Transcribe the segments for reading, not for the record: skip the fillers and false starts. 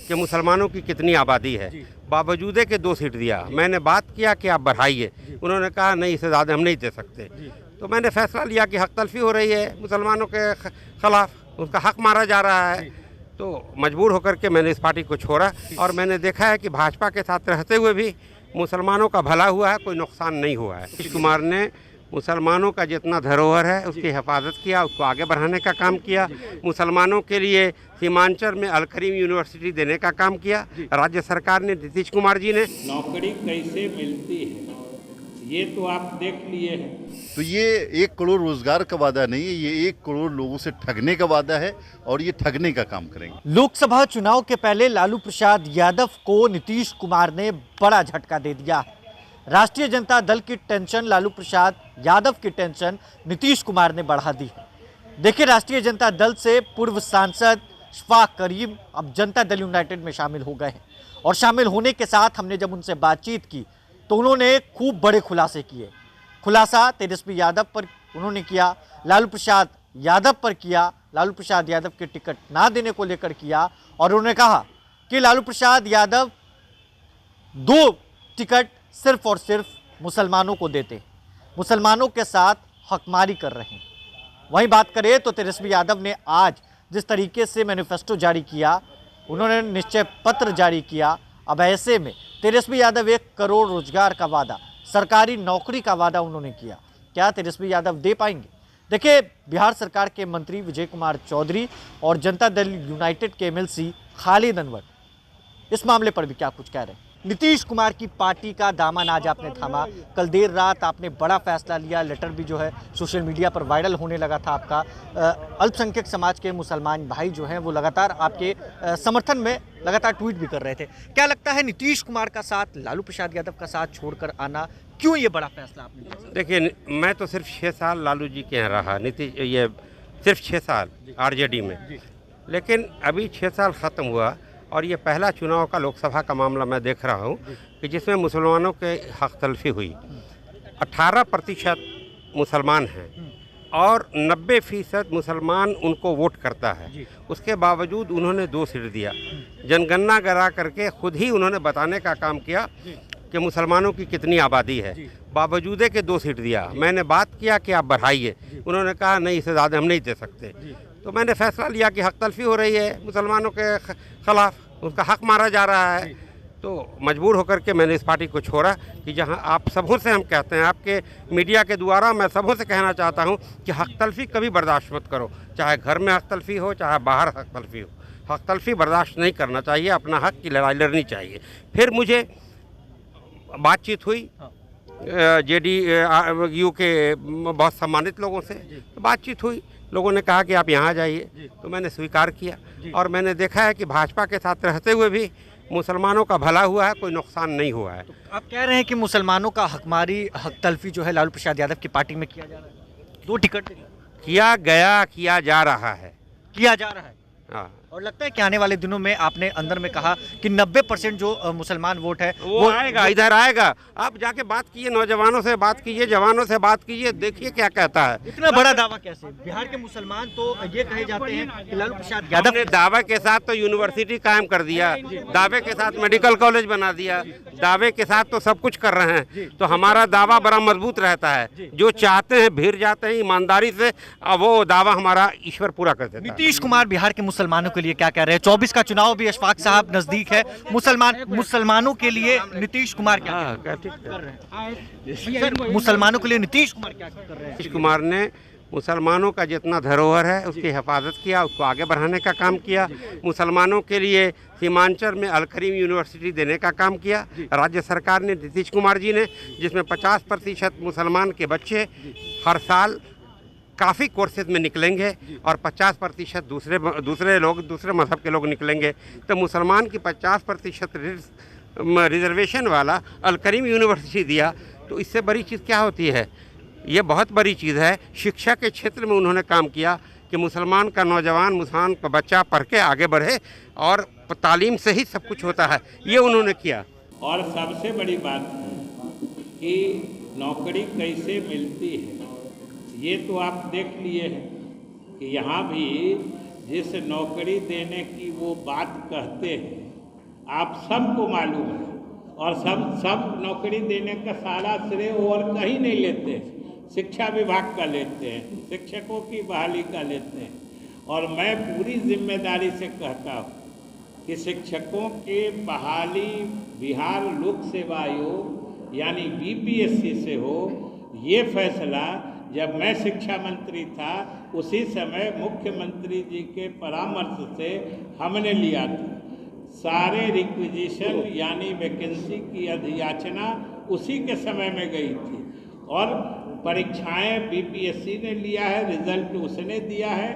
कि मुसलमानों की कितनी आबादी है, बावजूद के 2 सीट दिया। मैंने बात किया कि आप बढ़ाइए, उन्होंने कहा नहीं, इससे ज़्यादा हम नहीं दे सकते। तो मैंने फैसला लिया कि हक तलफी हो रही है मुसलमानों के ख़िलाफ़, उसका हक मारा जा रहा है। तो मजबूर होकर के मैंने इस पार्टी को छोड़ा और मैंने देखा है कि भाजपा के साथ रहते हुए भी मुसलमानों का भला हुआ है, कोई नुकसान नहीं हुआ है। नीतीश कुमार ने मुसलमानों का जितना धरोहर है उसकी हिफाजत किया, उसको आगे बढ़ाने का काम किया। मुसलमानों के लिए सीमांचल में अल करीम यूनिवर्सिटी देने का काम किया राज्य सरकार ने, नीतीश कुमार जी ने। नौकरी कैसे मिलती है ये तो आप देख लिए हैं। तो ये 1 करोड़ रोजगार का वादा नहीं है, ये 1 करोड़ लोगों से ठगने का वादा है और ये ठगने का काम करेंगे। लोकसभा चुनाव के पहले लालू प्रसाद यादव को नीतीश कुमार ने बड़ा झटका दे दिया है। राष्ट्रीय जनता दल की टेंशन, लालू प्रसाद यादव की टेंशन नीतीश कुमार ने बढ़ा दी है। देखिए, राष्ट्रीय जनता दल से पूर्व सांसद शफाक करीम अब जनता दल यूनाइटेड में शामिल हो गए हैं और शामिल होने के साथ हमने जब उनसे बातचीत की तो उन्होंने खूब बड़े खुलासे किए। खुलासा तेजस्वी यादव पर उन्होंने किया, लालू प्रसाद यादव पर किया, लालू प्रसाद यादव के टिकट ना देने को लेकर किया और उन्होंने कहा कि लालू प्रसाद यादव 2 टिकट सिर्फ और सिर्फ मुसलमानों को देते, मुसलमानों के साथ हकमारी कर रहे हैं। वहीं बात करें तो तेजस्वी यादव ने आज जिस तरीके से मैनिफेस्टो जारी किया, उन्होंने निश्चय पत्र जारी किया। अब ऐसे में तेजस्वी यादव 1 करोड़ रोजगार का वादा, सरकारी नौकरी का वादा उन्होंने किया, क्या तेजस्वी यादव दे पाएंगे? देखिए, बिहार सरकार के मंत्री विजय कुमार चौधरी और जनता दल यूनाइटेड के एमएलसी खालिद अनवर इस मामले पर भी क्या कुछ कह रहे हैं। नीतीश कुमार की पार्टी का दामन आज आपने थामा। कल देर रात आपने बड़ा फैसला लिया, लेटर भी जो है सोशल मीडिया पर वायरल होने लगा था आपका। अल्पसंख्यक समाज के मुसलमान भाई जो हैं वो लगातार आपके समर्थन में लगातार ट्वीट भी कर रहे थे। क्या लगता है नीतीश कुमार का साथ, लालू प्रसाद यादव का साथ छोड़कर आना, क्यों ये बड़ा फैसला आपने लिया? देखिए, मैं तो सिर्फ 6 साल लालू जी के यहाँ रहा, नीतीश ये सिर्फ 6 साल आरजेडी में, लेकिन अभी 6 साल ख़त्म हुआ और ये पहला चुनाव का लोकसभा का मामला मैं देख रहा हूँ कि जिसमें मुसलमानों के हक तलफी हुई। 18% मुसलमान हैं और 90% मुसलमान उनको वोट करता है, उसके बावजूद उन्होंने 2 सीट दिया। जनगणना करा करके खुद ही उन्होंने बताने का काम किया कि मुसलमानों की कितनी आबादी है, बावजूद के 2 सीट दिया। मैंने बात किया कि आप बढ़ाइए, उन्होंने कहा नहीं, इससे ज़्यादा हम नहीं दे सकते। तो मैंने फैसला लिया कि हक तलफी हो रही है मुसलमानों के ख़िलाफ़, उसका हक मारा जा रहा है। तो मजबूर होकर के मैंने इस पार्टी को छोड़ा कि जहां आप सबों से हम कहते हैं, आपके मीडिया के द्वारा मैं सबों से कहना चाहता हूं कि हक तलफी कभी बर्दाश्त मत करो, चाहे घर में हक तलफी हो चाहे बाहर हक तलफी हो। हक तलफी बर्दाश्त नहीं करना चाहिए, अपना हक की लड़ाई लड़नी चाहिए। फिर मुझे बातचीत हुई JDU के बहुत सम्मानित लोगों से, तो बातचीत हुई, लोगों ने कहा कि आप यहाँ जाइए, तो मैंने स्वीकार किया और मैंने देखा है कि भाजपा के साथ रहते हुए भी मुसलमानों का भला हुआ है, कोई नुकसान नहीं हुआ है। तो आप कह रहे हैं कि मुसलमानों का हकमारी, हक तलफी जो है लालू प्रसाद यादव की पार्टी में किया जा रहा है, 2 टिकट किया गया, किया जा रहा है, किया जा रहा है। हाँ। और लगता है कि आने वाले दिनों में आपने अंदर में कहा कि 90% जो मुसलमान वोट है वो आएगा, इधर आएगा। आप जाके बात कीजिए, नौजवानों से बात कीजिए, जवानों से बात कीजिए, देखिए क्या कहता है। इतना बड़ा दावा कैसे? बिहार के मुसलमान तो ये कहे जाते हैं कि लालू प्रसाद यादव ने दावे के साथ तो यूनिवर्सिटी कायम कर दिया, दावे के साथ मेडिकल कॉलेज बना दिया, दावे के साथ तो सब कुछ कर रहे हैं। तो हमारा दावा बड़ा मजबूत रहता है, जो चाहते हैं भिड़ जाते हैं ईमानदारी से, अब वो दावा हमारा ईश्वर पूरा कर देता है। नीतीश कुमार बिहार के मुसलमानों के लिए क्या कह रहे हैं? 24 का चुनाव भी अशफाक साहब नजदीक है, मुसलमानों के लिए नीतीश कुमार क्या कर रहे हैं? मुसलमानों के लिए नीतीश कुमार क्या कर रहे हैं? नीतीश कुमार ने मुसलमानों का जितना धरोहर है उसकी हिफाजत किया, उसको आगे बढ़ाने का काम किया। मुसलमानों के लिए सीमांचल में अल करीम यूनिवर्सिटी देने का काम किया राज्य सरकार ने, नीतीश कुमार जी ने, जिसमें 50% मुसलमान के बच्चे हर साल काफ़ी कोर्सेज में निकलेंगे और 50% दूसरे मज़हब के लोग निकलेंगे। तो मुसलमान की 50% रिजर्वेशन वाला अल करीम यूनिवर्सिटी दिया, तो इससे बड़ी चीज़ क्या होती है? ये बहुत बड़ी चीज़ है। शिक्षा के क्षेत्र में उन्होंने काम किया कि मुसलमान का नौजवान, मुसलमान का बच्चा पढ़ के आगे बढ़े और तालीम से ही सब कुछ होता है, ये उन्होंने किया। और सबसे बड़ी बात कि नौकरी कैसे मिलती है ये तो आप देख लिए हैं कि यहाँ भी जिस नौकरी देने की वो बात कहते हैं आप सबको मालूम है, और सब नौकरी देने का सारा श्रेय और कहीं नहीं लेते, शिक्षा विभाग का लेते हैं, शिक्षकों की बहाली का लेते हैं। और मैं पूरी जिम्मेदारी से कहता हूँ कि शिक्षकों के बहाली बिहार लोक सेवा आयोग यानी बीपीएससी से हो, ये फैसला जब मैं शिक्षा मंत्री था उसी समय मुख्यमंत्री जी के परामर्श से हमने लिया था। सारे रिक्विजिशन यानी वैकेंसी की अधियाचना उसी के समय में गई थी, और परीक्षाएं बीपीएससी ने लिया है, रिजल्ट उसने दिया है,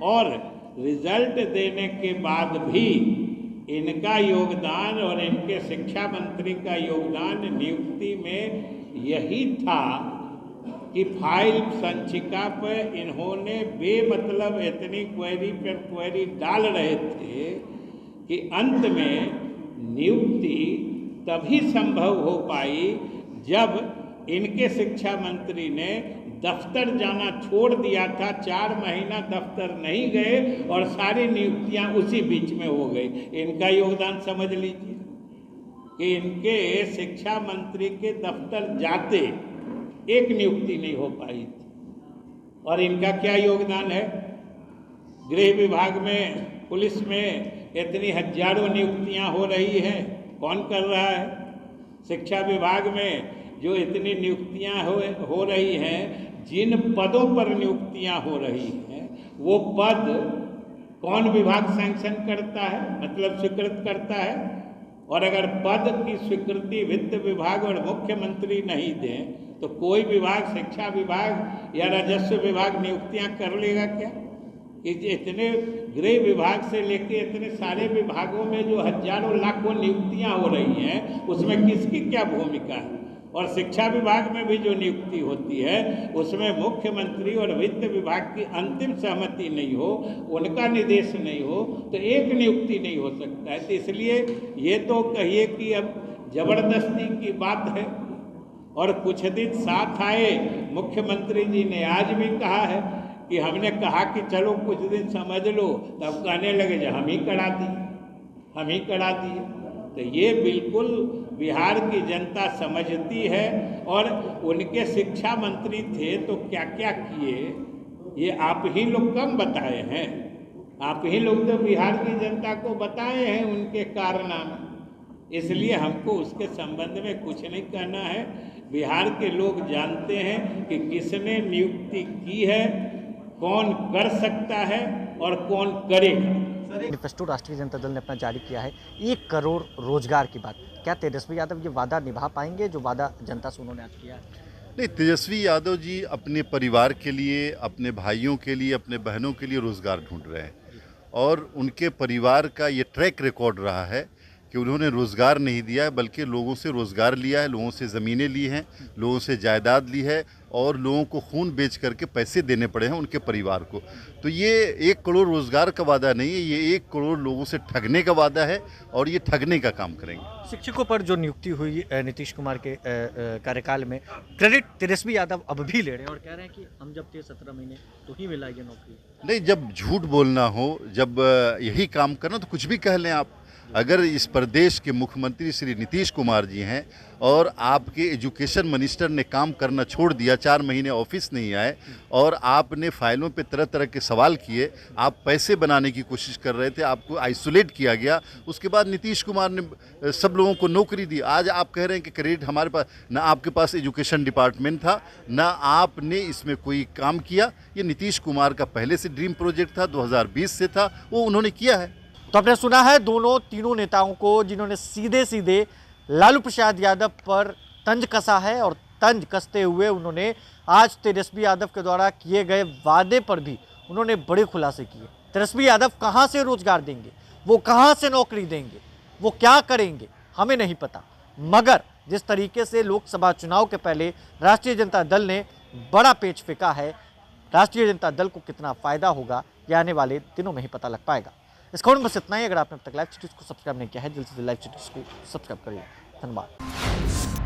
और रिजल्ट देने के बाद भी इनका योगदान और इनके शिक्षा मंत्री का योगदान नियुक्ति में यही था कि फाइल संचिका पर इन्होंने बेमतलब इतनी क्वेरी पर क्वेरी डाल रहे थे कि अंत में नियुक्ति तभी संभव हो पाई जब इनके शिक्षा मंत्री ने दफ्तर जाना छोड़ दिया था। 4 महीना दफ्तर नहीं गए और सारी नियुक्तियां उसी बीच में हो गई। इनका योगदान समझ लीजिए कि इनके शिक्षा मंत्री के दफ्तर जाते एक नियुक्ति नहीं हो पाई थी। और इनका क्या योगदान है? गृह विभाग में, पुलिस में इतनी हजारों नियुक्तियां हो रही हैं, कौन कर रहा है? शिक्षा विभाग में जो इतनी नियुक्तियां हो रही हैं, जिन पदों पर नियुक्तियां हो रही हैं, वो पद कौन विभाग सैंक्शन करता है, मतलब स्वीकृत करता है? और अगर पद की स्वीकृति वित्त विभाग और मुख्यमंत्री नहीं दें तो कोई विभाग, शिक्षा विभाग या राजस्व विभाग नियुक्तियां कर लेगा क्या? कि इतने गृह विभाग से लेके इतने सारे विभागों में जो हजारों लाखों नियुक्तियां हो रही हैं, उसमें किसकी क्या भूमिका है? और शिक्षा विभाग में भी जो नियुक्ति होती है उसमें मुख्यमंत्री और वित्त विभाग की अंतिम सहमति नहीं हो, उनका निर्देश नहीं हो, तो एक नियुक्ति नहीं हो सकता है। तो इसलिए ये तो कहिए कि अब जबरदस्ती की बात है। और कुछ दिन साथ आए मुख्यमंत्री जी ने आज भी कहा है कि हमने कहा कि चलो कुछ दिन समझ लो, तब कहने लगे जो हम ही करा दिए। तो ये बिल्कुल बिहार की जनता समझती है। और उनके शिक्षा मंत्री थे तो क्या क्या किए ये आप ही लोग कम बताए हैं। आप ही लोग तो बिहार की जनता को बताए हैं उनके कारनामे। इसलिए हमको उसके संबंध में कुछ नहीं कहना है। बिहार के लोग जानते हैं कि किसने नियुक्ति की है, कौन कर सकता है और कौन करेगा। मैनिफेस्टो राष्ट्रीय जनता दल ने अपना जारी किया है, 1 करोड़ रोजगार की बात। क्या तेजस्वी यादव ये वादा निभा पाएंगे जो वादा जनता से उन्होंने आज किया है? नहीं, तेजस्वी यादव जी अपने परिवार के लिए, अपने भाइयों के लिए, अपने बहनों के लिए रोज़गार ढूंढ रहे हैं। और उनके परिवार का ये ट्रैक रिकॉर्ड रहा है कि उन्होंने रोज़गार नहीं दिया है, बल्कि लोगों से रोज़गार लिया है, लोगों से ज़मीनें ली हैं, लोगों से जायदाद ली है, और लोगों को खून बेच करके पैसे देने पड़े हैं उनके परिवार को। तो ये 1 करोड़ रोज़गार का वादा नहीं है, ये 1 करोड़ लोगों से ठगने का वादा है, और ये ठगने का काम करेंगे। शिक्षकों पर जो नियुक्ति हुई नीतीश कुमार के कार्यकाल में, क्रेडिट तेजस्वी यादव अब भी ले रहे हैं और कह रहे हैं कि हम जब थे 17 महीने तो ही मिला ये नौकरी। नहीं, जब झूठ बोलना हो, जब यही काम करना, तो कुछ भी कह लें आप। अगर इस प्रदेश के मुख्यमंत्री श्री नीतीश कुमार जी हैं और आपके एजुकेशन मिनिस्टर ने काम करना छोड़ दिया, 4 महीने ऑफिस नहीं आए, और आपने फाइलों पे तरह तरह के सवाल किए, आप पैसे बनाने की कोशिश कर रहे थे, आपको आइसोलेट किया गया, उसके बाद नीतीश कुमार ने सब लोगों को नौकरी दी। आज आप कह रहे हैं कि क्रेडिट हमारे पास, ना आपके पास एजुकेशन डिपार्टमेंट था, ना आपने इसमें कोई काम किया। ये नीतीश कुमार का पहले से ड्रीम प्रोजेक्ट था, 2020 से था, वो उन्होंने किया है। तो आपने सुना है तीनों नेताओं को, जिन्होंने सीधे सीधे लालू प्रसाद यादव पर तंज कसा है, और तंज कसते हुए उन्होंने आज तेजस्वी यादव के द्वारा किए गए वादे पर भी उन्होंने बड़े खुलासे किए। तेजस्वी यादव कहां से रोजगार देंगे, वो कहां से नौकरी देंगे, वो क्या करेंगे, हमें नहीं पता। मगर जिस तरीके से लोकसभा चुनाव के पहले राष्ट्रीय जनता दल ने बड़ा पेच फेंका है, राष्ट्रीय जनता दल को कितना फायदा होगा यह आने वाले दिनों में ही पता लग पाएगा। इस खबर में बस इतना ही। अगर आपने अब तक लाइव सिटीज को सब्सक्राइब नहीं किया है, जल्द से जल्द लाइव सिटीज को सब्सक्राइब करिए। धन्यवाद।